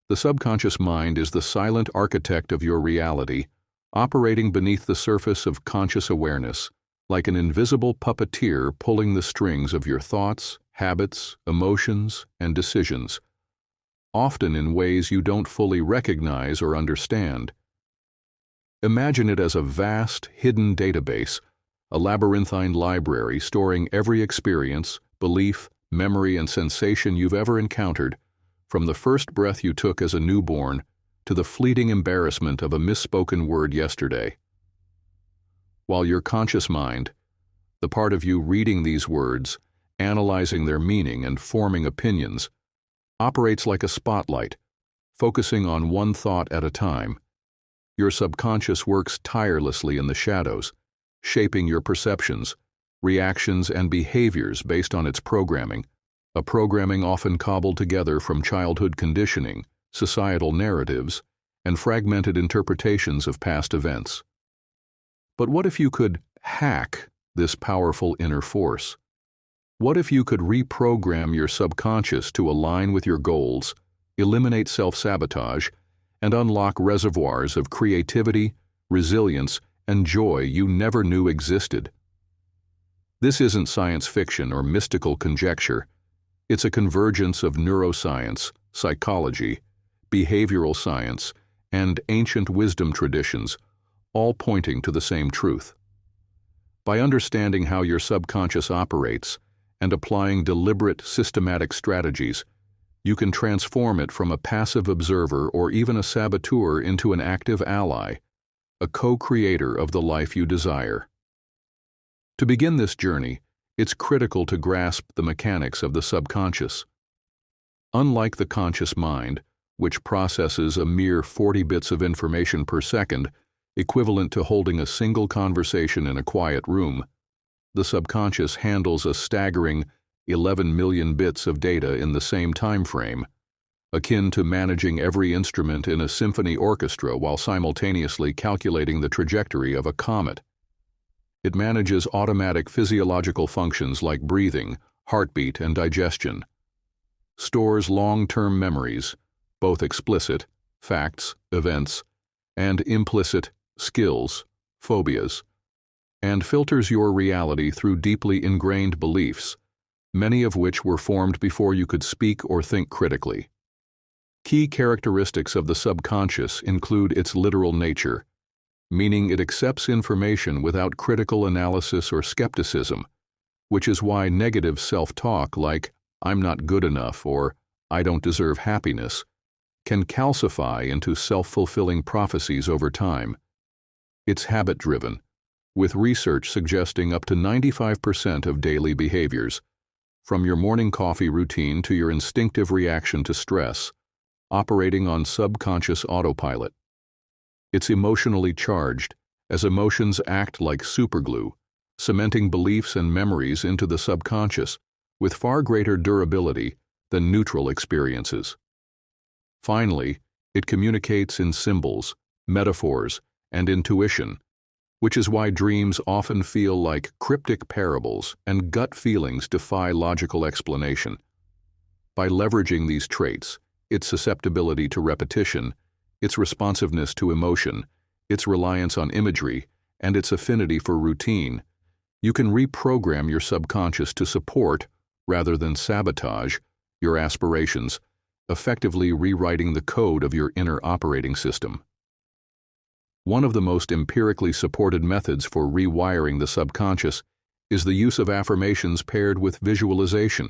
The subconscious mind is the silent architect of your reality, operating beneath the surface of conscious awareness, like an invisible puppeteer pulling the strings of your thoughts, habits, emotions, and decisions, often in ways you don't fully recognize or understand. Imagine it as a vast, hidden database, a labyrinthine library storing every experience, belief, memory, and sensation you've ever encountered, from the first breath you took as a newborn to the fleeting embarrassment of a misspoken word yesterday. While your conscious mind, the part of you reading these words, analyzing their meaning and forming opinions, operates like a spotlight, focusing on one thought at a time. Your subconscious works tirelessly in the shadows, shaping your perceptions, reactions, and behaviors based on its programming, a programming often cobbled together from childhood conditioning, societal narratives, and fragmented interpretations of past events. But what if you could hack this powerful inner force? What if you could reprogram your subconscious to align with your goals, eliminate self-sabotage, and unlock reservoirs of creativity, resilience, and joy you never knew existed? This isn't science fiction or mystical conjecture. It's a convergence of neuroscience, psychology, behavioral science, and ancient wisdom traditions, all pointing to the same truth. By understanding how your subconscious operates and applying deliberate, systematic strategies, you can transform it from a passive observer or even a saboteur into an active ally, a co-creator of the life you desire. To begin this journey, it's critical to grasp the mechanics of the subconscious. Unlike the conscious mind, which processes a mere 40 bits of information per second, equivalent to holding a single conversation in a quiet room, the subconscious handles a staggering 11 million bits of data in the same time frame, akin to managing every instrument in a symphony orchestra while simultaneously calculating the trajectory of a comet. It manages automatic physiological functions like breathing, heartbeat, and digestion, stores long-term memories, both explicit, facts, events, and implicit, skills, phobias, and filters your reality through deeply ingrained beliefs, many of which were formed before you could speak or think critically. Key characteristics of the subconscious include its literal nature, meaning it accepts information without critical analysis or skepticism, which is why negative self-talk like, "I'm not good enough" or "I don't deserve happiness" can calcify into self-fulfilling prophecies over time. It's habit-driven, with research suggesting up to 95% of daily behaviors, from your morning coffee routine to your instinctive reaction to stress, operating on subconscious autopilot. It's emotionally charged, as emotions act like superglue, cementing beliefs and memories into the subconscious with far greater durability than neutral experiences. Finally, it communicates in symbols, metaphors, and intuition, which is why dreams often feel like cryptic parables and gut feelings defy logical explanation. By leveraging these traits, its susceptibility to repetition, its responsiveness to emotion, its reliance on imagery, and its affinity for routine, you can reprogram your subconscious to support, rather than sabotage, your aspirations, effectively rewriting the code of your inner operating system. One of the most empirically supported methods for rewiring the subconscious is the use of affirmations paired with visualization,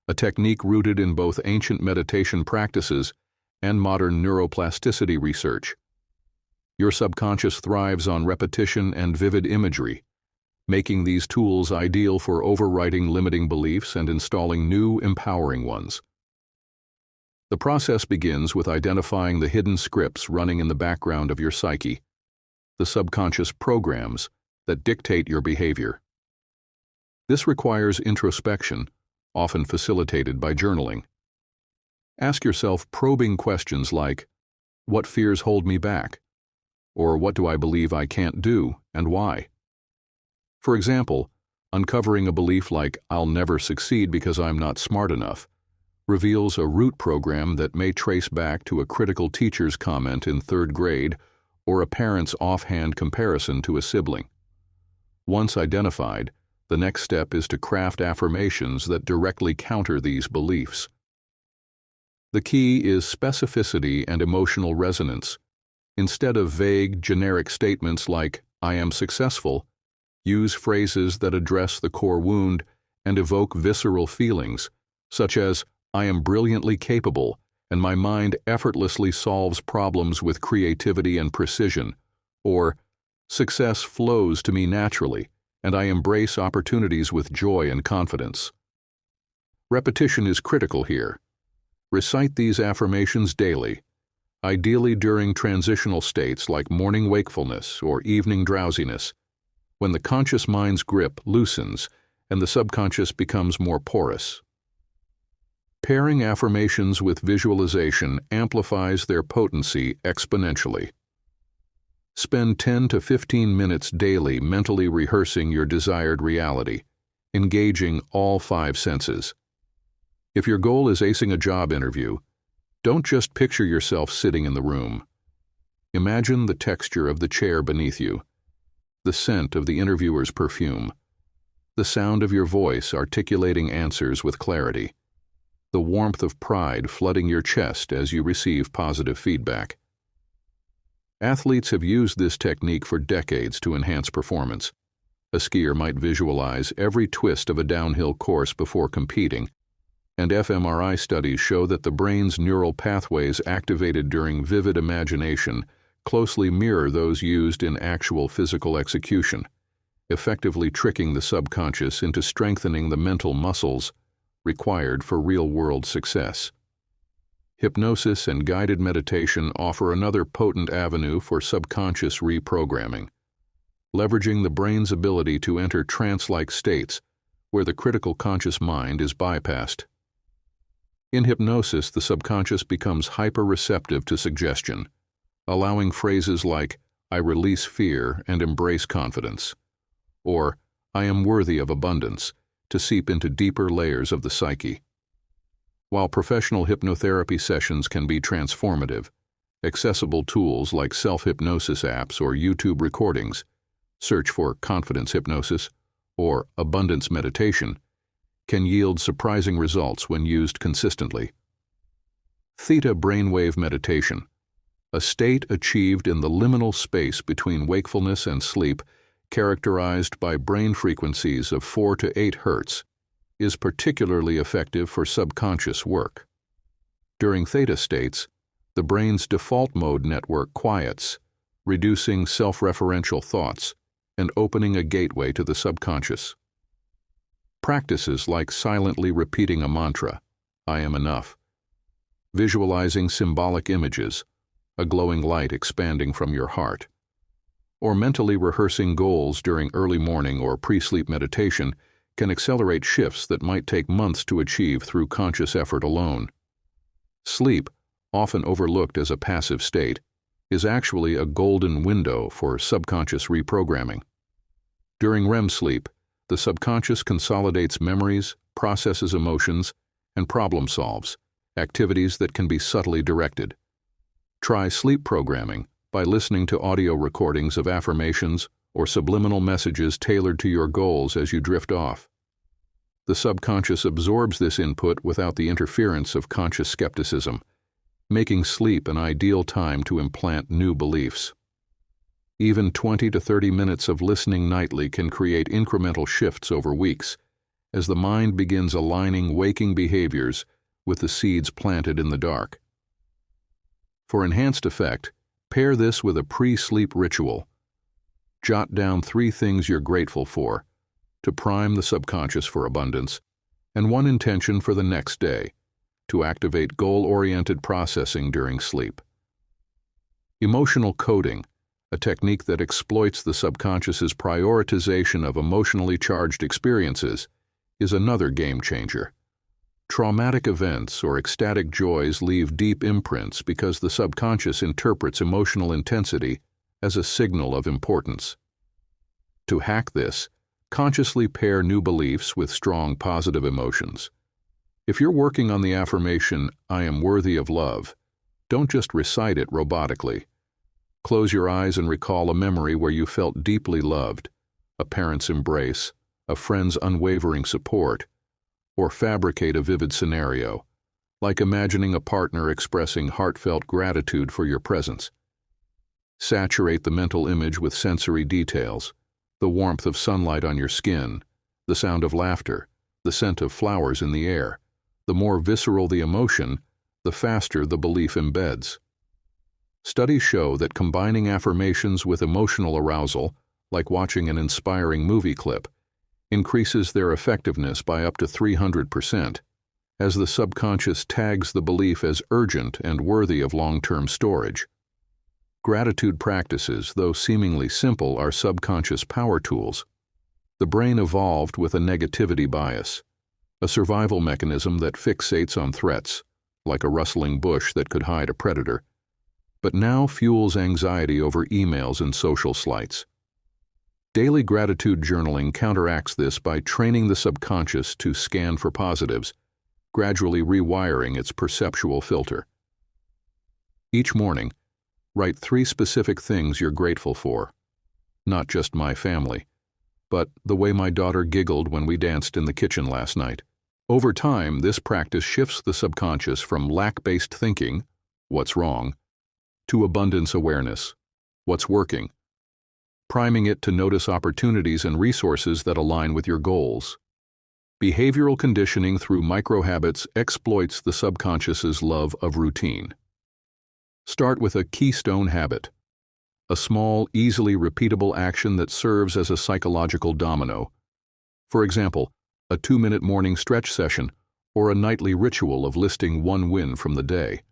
a technique rooted in both ancient meditation practices and modern neuroplasticity research. Your subconscious thrives on repetition and vivid imagery, making these tools ideal for overwriting limiting beliefs and installing new, empowering ones. The process begins with identifying the hidden scripts running in the background of your psyche, the subconscious programs that dictate your behavior. This requires introspection, often facilitated by journaling. Ask yourself probing questions like, "What fears hold me back?" Or "What do I believe I can't do, and why?" For example, uncovering a belief like, "I'll never succeed because I'm not smart enough," reveals a root program that may trace back to a critical teacher's comment in third grade or a parent's offhand comparison to a sibling. Once identified, the next step is to craft affirmations that directly counter these beliefs. The key is specificity and emotional resonance. Instead of vague, generic statements like, "I am successful," use phrases that address the core wound and evoke visceral feelings, such as, "I am brilliantly capable, and my mind effortlessly solves problems with creativity and precision," or, "Success flows to me naturally, and I embrace opportunities with joy and confidence." Repetition is critical here. Recite these affirmations daily, ideally during transitional states like morning wakefulness or evening drowsiness, when the conscious mind's grip loosens and the subconscious becomes more porous. Pairing affirmations with visualization amplifies their potency exponentially. Spend 10 to 15 minutes daily mentally rehearsing your desired reality, engaging all 5 senses. If your goal is acing a job interview, don't just picture yourself sitting in the room. Imagine the texture of the chair beneath you, the scent of the interviewer's perfume, the sound of your voice articulating answers with clarity, the warmth of pride flooding your chest as you receive positive feedback. Athletes have used this technique for decades to enhance performance. A skier might visualize every twist of a downhill course before competing, and fMRI studies show that the brain's neural pathways activated during vivid imagination closely mirror those used in actual physical execution, effectively tricking the subconscious into strengthening the mental muscles required for real-world success. Hypnosis and guided meditation offer another potent avenue for subconscious reprogramming, leveraging the brain's ability to enter trance-like states where the critical conscious mind is bypassed. In hypnosis, the subconscious becomes hyper-receptive to suggestion, allowing phrases like, "I release fear and embrace confidence," or "I am worthy of abundance," to seep into deeper layers of the psyche. While professional hypnotherapy sessions can be transformative, accessible tools like self-hypnosis apps or YouTube recordings, search for confidence hypnosis or abundance meditation, can yield surprising results when used consistently. Theta brainwave meditation, a state achieved in the liminal space between wakefulness and sleep, characterized by brain frequencies of 4 to 8 Hz, is particularly effective for subconscious work. During theta states, the brain's default mode network quiets, reducing self-referential thoughts and opening a gateway to the subconscious. Practices like silently repeating a mantra, "I am enough," visualizing symbolic images, a glowing light expanding from your heart, or mentally rehearsing goals during early morning or pre-sleep meditation can accelerate shifts that might take months to achieve through conscious effort alone. Sleep, often overlooked as a passive state, is actually a golden window for subconscious reprogramming. During REM sleep, the subconscious consolidates memories, processes emotions, and problem solves, activities that can be subtly directed. Try sleep programming by listening to audio recordings of affirmations or subliminal messages tailored to your goals as you drift off. The subconscious absorbs this input without the interference of conscious skepticism, making sleep an ideal time to implant new beliefs. Even 20 to 30 minutes of listening nightly can create incremental shifts over weeks, as the mind begins aligning waking behaviors with the seeds planted in the dark. For enhanced effect, pair this with a pre-sleep ritual. Jot down 3 things you're grateful for, to prime the subconscious for abundance, and 1 intention for the next day, to activate goal-oriented processing during sleep. Emotional coding, a technique that exploits the subconscious's prioritization of emotionally charged experiences, is another game-changer. Traumatic events or ecstatic joys leave deep imprints because the subconscious interprets emotional intensity as a signal of importance. To hack this, consciously pair new beliefs with strong positive emotions. If you're working on the affirmation, "I am worthy of love," don't just recite it robotically. Close your eyes and recall a memory where you felt deeply loved, a parent's embrace, a friend's unwavering support, or fabricate a vivid scenario, like imagining a partner expressing heartfelt gratitude for your presence. Saturate the mental image with sensory details, the warmth of sunlight on your skin, the sound of laughter, the scent of flowers in the air. The more visceral the emotion, the faster the belief embeds. Studies show that combining affirmations with emotional arousal, like watching an inspiring movie clip, increases their effectiveness by up to 300%, as the subconscious tags the belief as urgent and worthy of long-term storage. Gratitude practices, though seemingly simple, are subconscious power tools. The brain evolved with a negativity bias, a survival mechanism that fixates on threats, like a rustling bush that could hide a predator, but now fuels anxiety over emails and social slights. Daily gratitude journaling counteracts this by training the subconscious to scan for positives, gradually rewiring its perceptual filter. Each morning, write 3 specific things you're grateful for. Not just my family, but the way my daughter giggled when we danced in the kitchen last night. Over time, this practice shifts the subconscious from lack-based thinking, "What's wrong?" to abundance awareness, "What's working?" priming it to notice opportunities and resources that align with your goals. Behavioral conditioning through microhabits exploits the subconscious's love of routine. Start with a keystone habit, a small, easily repeatable action that serves as a psychological domino. For example, a 2-minute morning stretch session, or a nightly ritual of listing one win from the day.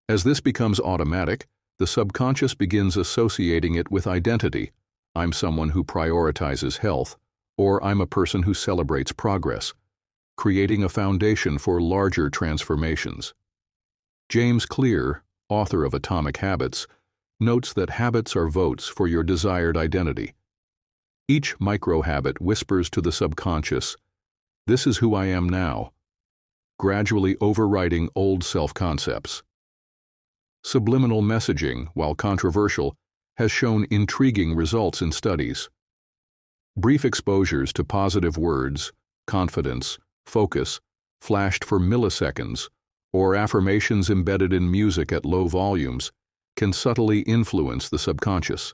As this becomes automatic, the subconscious begins associating it with identity. I'm someone who prioritizes health, or I'm a person who celebrates progress, creating a foundation for larger transformations. James Clear, author of Atomic Habits, notes that habits are votes for your desired identity. Each micro-habit whispers to the subconscious, "This is who I am now," gradually overriding old self-concepts. Subliminal messaging, while controversial, has shown intriguing results in studies. Brief exposures to positive words, confidence, focus, flashed for milliseconds, or affirmations embedded in music at low volumes, can subtly influence the subconscious.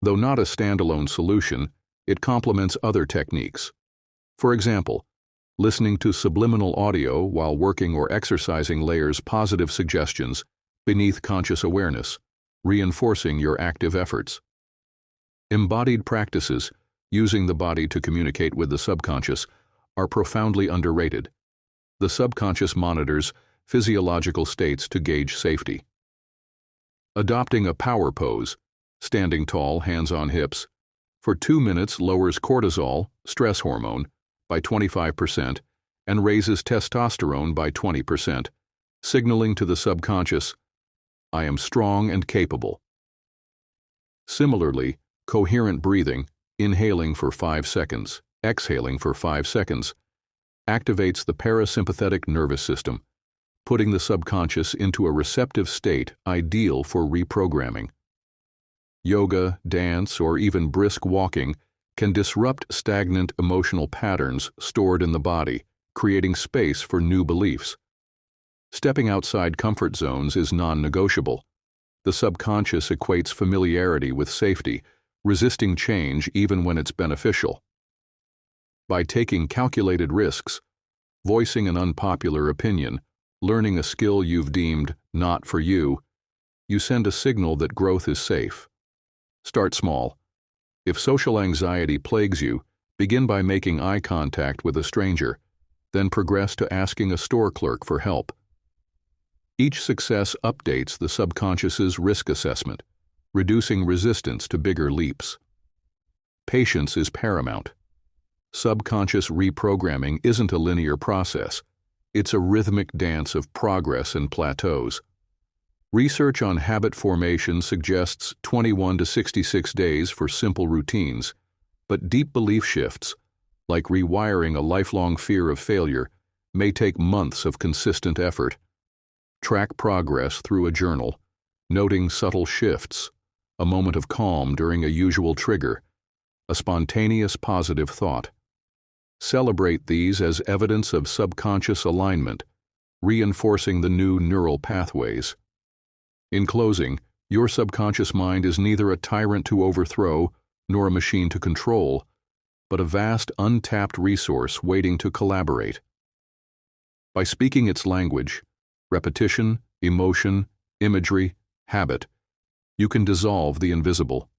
Though not a standalone solution, it complements other techniques. For example, listening to subliminal audio while working or exercising layers positive suggestions beneath conscious awareness, reinforcing your active efforts. Embodied practices, using the body to communicate with the subconscious, are profoundly underrated. The subconscious monitors physiological states to gauge safety. Adopting a power pose, standing tall, hands on hips, for 2 minutes lowers cortisol, stress hormone, by 25% and raises testosterone by 20%, signaling to the subconscious, "I am strong and capable." Similarly, coherent breathing, inhaling for 5 seconds, exhaling for 5 seconds, activates the parasympathetic nervous system, putting the subconscious into a receptive state ideal for reprogramming. Yoga, dance, or even brisk walking can disrupt stagnant emotional patterns stored in the body, creating space for new beliefs. Stepping outside comfort zones is non-negotiable. The subconscious equates familiarity with safety, resisting change even when it's beneficial. By taking calculated risks, voicing an unpopular opinion, learning a skill you've deemed not for you, you send a signal that growth is safe. Start small. If social anxiety plagues you, begin by making eye contact with a stranger, then progress to asking a store clerk for help. Each success updates the subconscious's risk assessment, reducing resistance to bigger leaps. Patience is paramount. Subconscious reprogramming isn't a linear process. It's a rhythmic dance of progress and plateaus. Research on habit formation suggests 21 to 66 days for simple routines, but deep belief shifts, like rewiring a lifelong fear of failure, may take months of consistent effort. Track progress through a journal, noting subtle shifts, a moment of calm during a usual trigger, a spontaneous positive thought. Celebrate these as evidence of subconscious alignment, reinforcing the new neural pathways. In closing, your subconscious mind is neither a tyrant to overthrow nor a machine to control, but a vast untapped resource waiting to collaborate. By speaking its language, repetition, emotion, imagery, habit, you can dissolve the invisible.